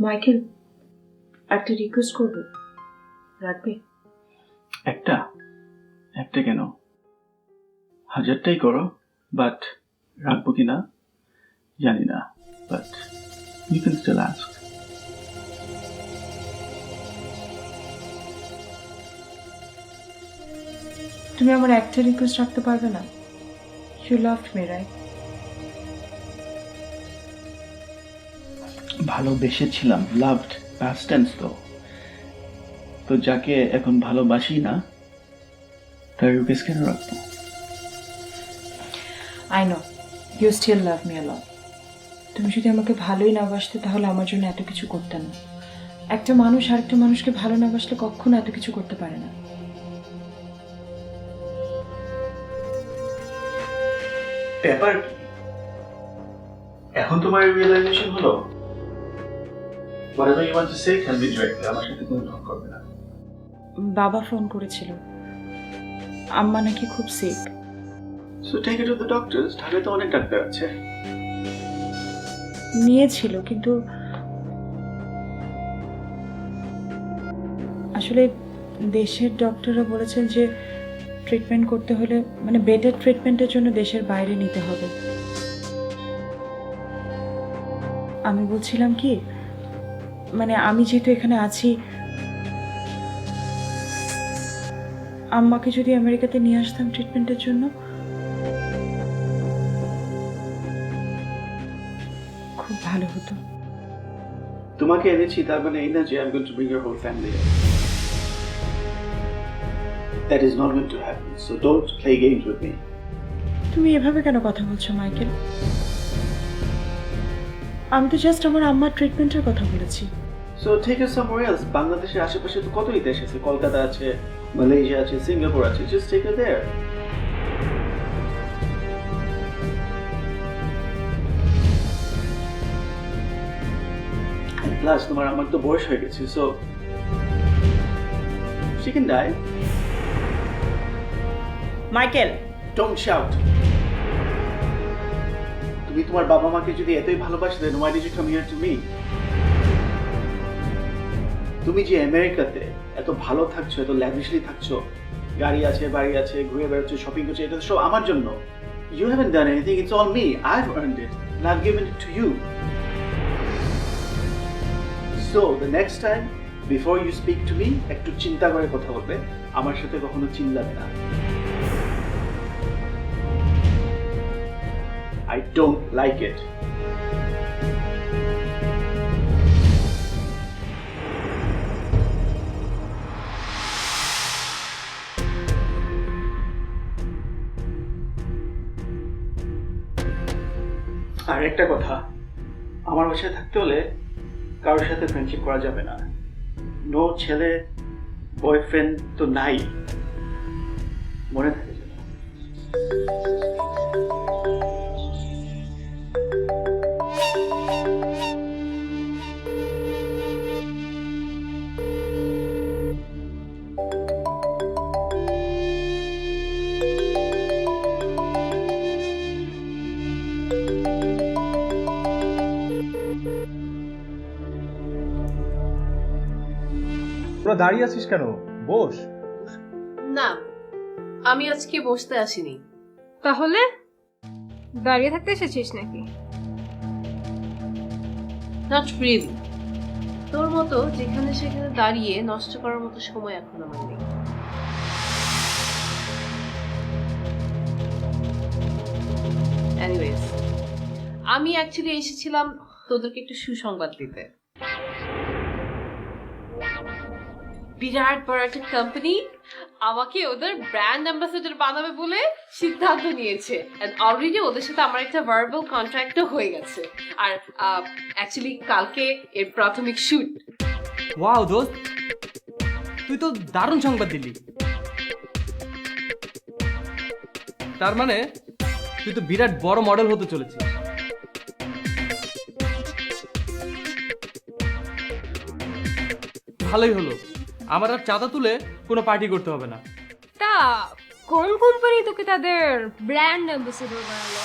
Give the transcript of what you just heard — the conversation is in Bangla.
মাইকেল, একটা রিকোয়েস্ট করবো, রাখবে? একটা একটা কেন, 1000টাই করো, বাট রাখবো কিনা জানি না, but you can still ask. তুমি আমার একটা রিকোয়েস্ট রাখতে পারবে না? You loved me, right? ভালোবেসেছিলাম, লাভড পাস্ট টেন্স তো যাকে এখন ভালোবাসি না তার রিকোয়েস্ট কেন রাখবো? I know you still love me a lot. তুমি যদি আমাকে ভালোই না বাসতে তাহলে আমার জন্য এত কিছু করতে না। একটা মানুষ আরেকটা মানুষকে ভালো না বাসলে কখনো এত কিছু করতে পারে না। ব্যাপার কি? এখন তোমার রিয়েলাইজেশন হলো? whatever you want to say can be directly, আমার সাথে কোনো ঢং করবে না। বাবা ফোন করেছিল, আম্মা নাকি খুব sick. So take it to the doctors, ঢাকায় তো অনেক ডাক্তার আছে। নিয়েছিল, কিন্তু আসলে দেশের ডক্টররা বলেছেন যে ট্রিটমেন্ট করতে হলে মানে বেটার ট্রিটমেন্টের জন্য দেশের বাইরে নিতে হবে। আমি বলছিলাম কি, মানে আমি যেহেতু এখানে আছি, আম্মাকে যদি আমেরিকাতে নিয়ে আসতাম ট্রিটমেন্টের জন্য খুব ভালো হতো। তোমাকে এনেছি তার মানে এই না যে I'm going to bring your whole family here. That is not going to happen, so don't play games with me. তুমি এভাবে কেন কথা বলছো মাইকেল? আমি তো জাস্ট আমার আম্মার ট্রিটমেন্টের কথা বলেছি। So take us somewhere else. বাংলাদেশের আশেপাশে তো কতই দেশ আছে, কলকাতা আছে, মালয়েশিয়া আছে, সিঙ্গাপুর আছে, just take her there. And plus তোমার আমার তো বয়স হয়ে গেছে, so she can die. Michael, Don't shout. তুমি তোমার বাবা মাকে যদি এতই ভালোবাসতে, then why did you come here to me? তুমি যে আমেরিকাতে এত ভালো থাকছো, এত ল্যাভিশলি থাকছো, গাড়ি আছে, বাড়ি আছে, ঘুরে বেড়াচ্ছো, শপিং করছো, এটা সব আমার জন্য। You haven't done anything, it's all me. I've earned it and I've given it to you. So the next time before you speak to me, একটু চিন্তা করে কথা বলবে, আমার সাথে কখনো চিল্লাবে না। I don't like it. আর একটা কথা, আমার বাসায় থাকতে হলে কারোর সাথে ফ্রেন্ডশিপ করা যাবে না। নো ছেলে বয়ফ্রেন্ড তো নাই, মনে থাকে যেন। তোরা দাঁড়িয়ে আছিস কেন? বস। না, আমি আজকে বসতে আসিনি। তাহলে দাঁড়িয়ে থাকতে এসেছিস নাকি? Not really. তোর মতো যেখানে সেখানে দাঁড়িয়ে নষ্ট করার মতো সময় এখন আমার নেই। এনিওয়েজ, আমি অ্যাকচুয়ালি এসেছিলাম তোদেরকে একটু সুসংবাদ দিতে। বিরাট বড় একটা কোম্পানি আমাকে ওদের ব্র্যান্ড অ্যাম্বাসেডর বানাবে বলে সিদ্ধান্ত নিয়েছে, এন্ড অলরেডি ওদের সাথে আমার একটা ভার্বাল কন্ট্রাক্টও হয়ে গেছে। আর অ্যাকচুয়ালি কালকে এর প্রাথমিক শুট। ওয়াও দোস্ত, তুই তো দারুণ সংবাদ দিলি। তার মানে তুই তো বিরাট বড় মডেল হতে চলেছিস। ভালোই হলো, আমার আর চাঁদা তুলে কোনো পার্টি করতে হবে না। তা কোন কোম্পানি তোকে তাদের ব্র্যান্ড অ্যাম্বাসেডর বানালো?